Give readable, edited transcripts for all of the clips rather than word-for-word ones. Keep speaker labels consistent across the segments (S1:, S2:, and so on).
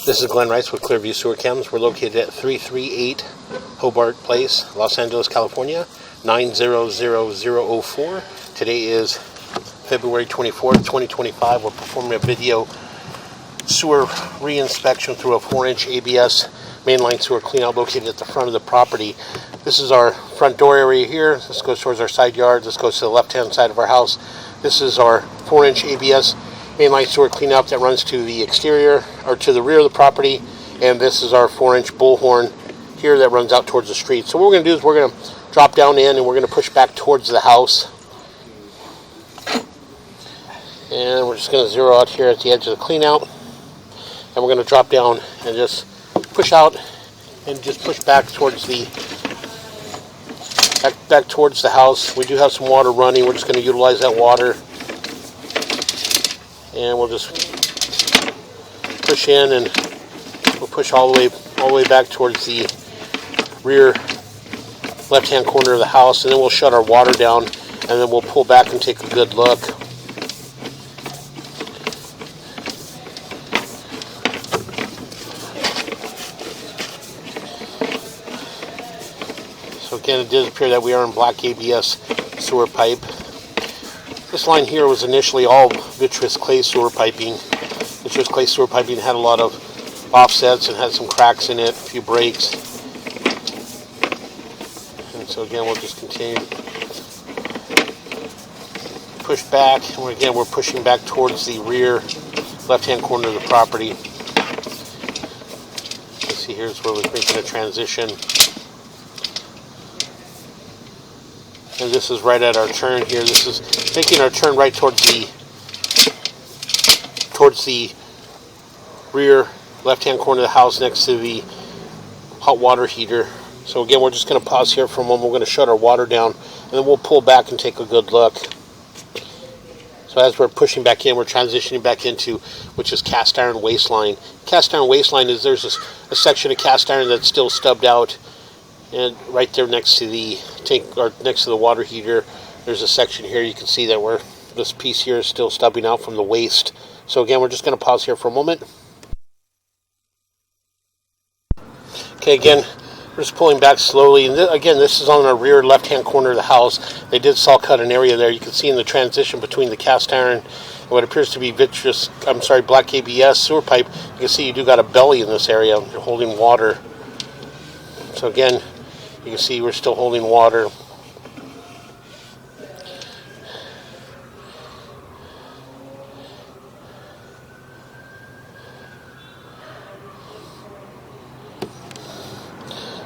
S1: This is Glenn Rice with Clearview Sewer Cams. We're located at 338 Hobart Place, Los Angeles, California, 900004. Today is February 24th, 2025. We're performing a video sewer re-inspection through a 4-inch ABS mainline sewer cleanout located at the front of the property. This is our front door area here. This goes towards our side yard. This goes to the left-hand side of our house. This is our 4-inch ABS mainline sewer cleanout that runs to the exterior or to the rear of the property, and this is our 4-inch bullhorn here that runs out towards the street. So what we're going to do is we're going to drop down in and we're going to push back towards the house, and we're just going to zero out here at the edge of the cleanout, and we're going to drop down and just push out and just push back towards the back towards the house. We do have some water running. We're just going to utilize that water. And we'll just push in, and we'll push all the way back towards the rear left-hand corner of the house, and then we'll shut our water down, and then we'll pull back and take a good look. So again, it does appear that we are in black ABS sewer pipe. This line here was initially all vitreous clay sewer piping. Vitreous clay sewer piping had a lot of offsets and had some cracks in it, a few breaks. And so again, we'll just continue to push back. And again, we're pushing back towards the rear left-hand corner of the property. You can see here's where we're making a transition. And this is right at our turn here. This is making our turn right towards the rear left-hand corner of the house next to the hot water heater. So again, we're just going to pause here for a moment. We're going to shut our water down, and then we'll pull back and take a good look. So as we're pushing back in, we're transitioning back into, which is cast iron waistline. Cast iron waistline is there's a section of cast iron that's still stubbed out. And right there next to the tank, or next to the water heater, there's a section here. You can see that this piece here is still stubbing out from the waste. So again, we're just going to pause here for a moment. Okay, again, we're just pulling back slowly. And again, this is on our rear left-hand corner of the house. They did saw cut an area there. You can see in the transition between the cast iron and what appears to be black ABS sewer pipe. You can see you do got a belly in this area. You're holding water. So again, you can see we're still holding water.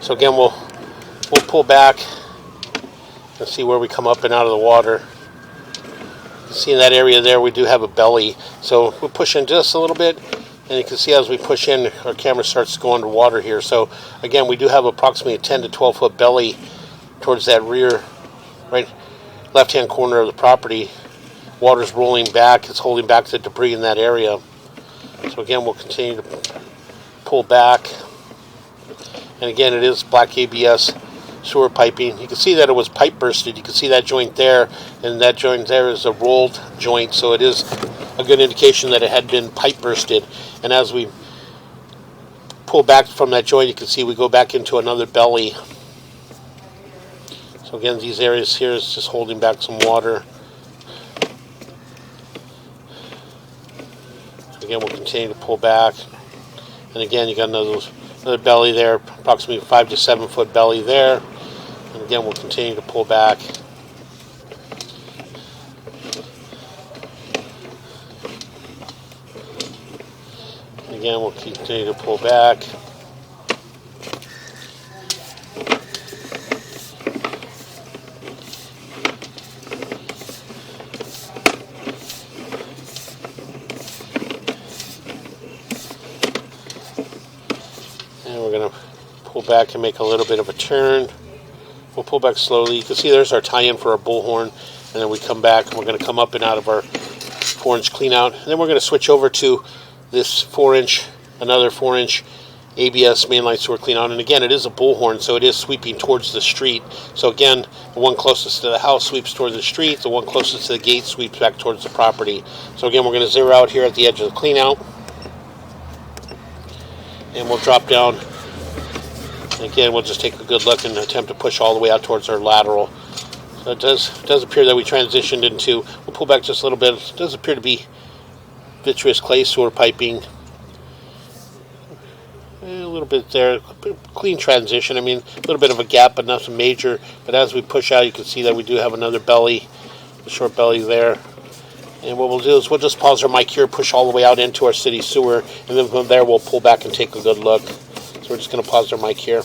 S1: So again, we'll pull back and see where we come up and out of the water. You can see in that area there, we do have a belly. So we'll push in just a little bit. And you can see as we push in, our camera starts to go underwater here. So again, we do have approximately a 10 to 12 foot belly towards that rear, right left-hand corner of the property. Water's rolling back. It's holding back the debris in that area. So again, we'll continue to pull back. And again, it is black ABS sewer piping. You can see that it was pipe bursted. You can see that joint there, and that joint there is a rolled joint. So it is a good indication that it had been pipe bursted. And as we pull back from that joint, you can see we go back into another belly. So again, these areas here is just holding back some water. So again, we'll continue to pull back. And again, you got another belly there, approximately 5 to 7 foot belly there. And again, we'll continue to pull back. Again, we'll continue to pull back. And we're going to pull back and make a little bit of a turn. We'll pull back slowly. You can see there's our tie-in for our bullhorn. And then we come back and we're going to come up and out of our 4-inch clean out. And then we're going to switch over to this another 4-inch ABS mainline sewer clean out. And again, it is a bullhorn, so it is sweeping towards the street. So again, the one closest to the house sweeps towards the street. The one closest to the gate sweeps back towards the property. So again, we're going to zero out here at the edge of the clean out. and we'll drop down. Again, we'll just take a good look and attempt to push all the way out towards our lateral. So it does appear that we transitioned into, we'll pull back just a little bit. It does appear to be vitreous clay sewer piping. A little bit there, clean transition. I mean, a little bit of a gap, but nothing major. But as we push out, you can see that we do have another belly, a short belly there. And what we'll do is we'll just pause our mic here, push all the way out into our city sewer, and then from there we'll pull back and take a good look. So we're just going to pause our mic here.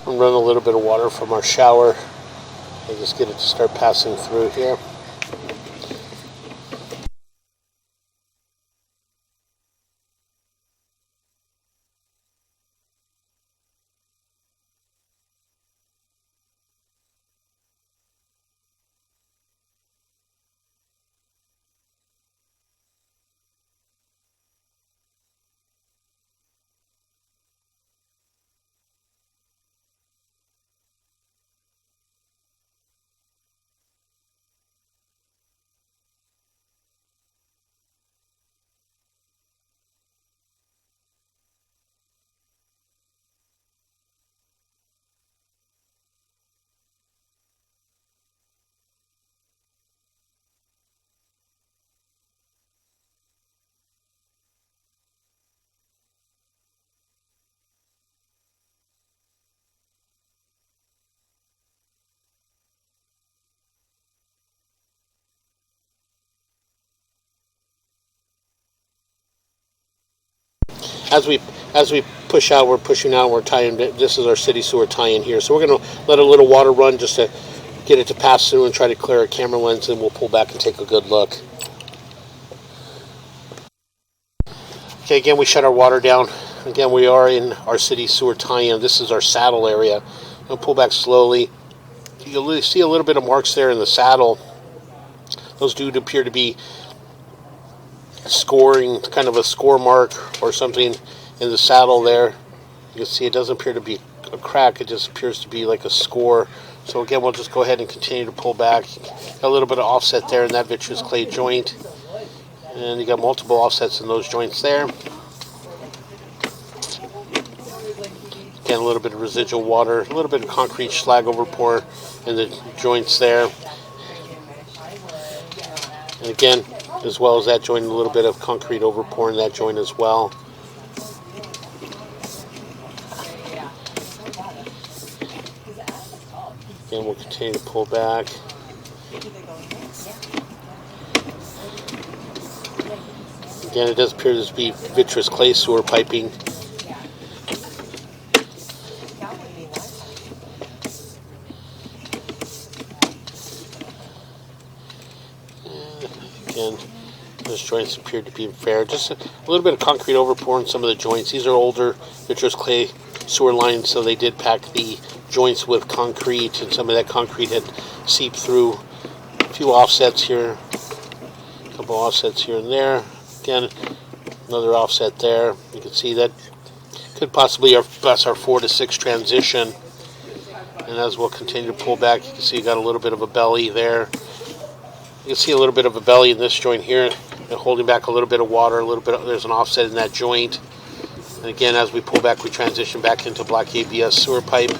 S1: I'm running a little bit of water from our shower. I'll just get it to start passing through here. As we push out, we're pushing out, we're tying. This is our city sewer tie-in here. So we're going to let a little water run just to get it to pass through and try to clear our camera lens, and we'll pull back and take a good look. Okay, again, we shut our water down. Again, we are in our city sewer tie-in. This is our saddle area. I'll pull back slowly. You'll see a little bit of marks there in the saddle. Those do appear to be scoring, kind of a score mark or something in the saddle there. You can see it doesn't appear to be a crack, it just appears to be like a score. So again, we'll just go ahead and continue to pull back. Got a little bit of offset there in that vitreous clay joint, and you got multiple offsets in those joints there. Again, a little bit of residual water, a little bit of concrete slag overpour in the joints there. And again, as well as that joint, a little bit of concrete overpour in that joint as well. Again, we'll continue to pull back. Again, it does appear to be vitreous clay sewer piping. Again, those joints appear to be fair. Just a little bit of concrete overpour in some of the joints. These are older vitreous clay sewer lines, so they did pack the joints with concrete, and some of that concrete had seeped through. A few offsets here, a couple offsets here and there. Again, another offset there. You can see that could possibly bust our 4 to 6 transition. And as we'll continue to pull back, you can see you got a little bit of a belly there. You can see a little bit of a belly in this joint here, and holding back a little bit of water, there's an offset in that joint. And again, as we pull back, we transition back into black ABS sewer pipe,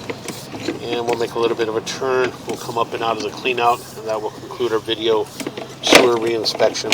S1: and we'll make a little bit of a turn. We'll come up and out of the clean out, and that will conclude our video sewer reinspection.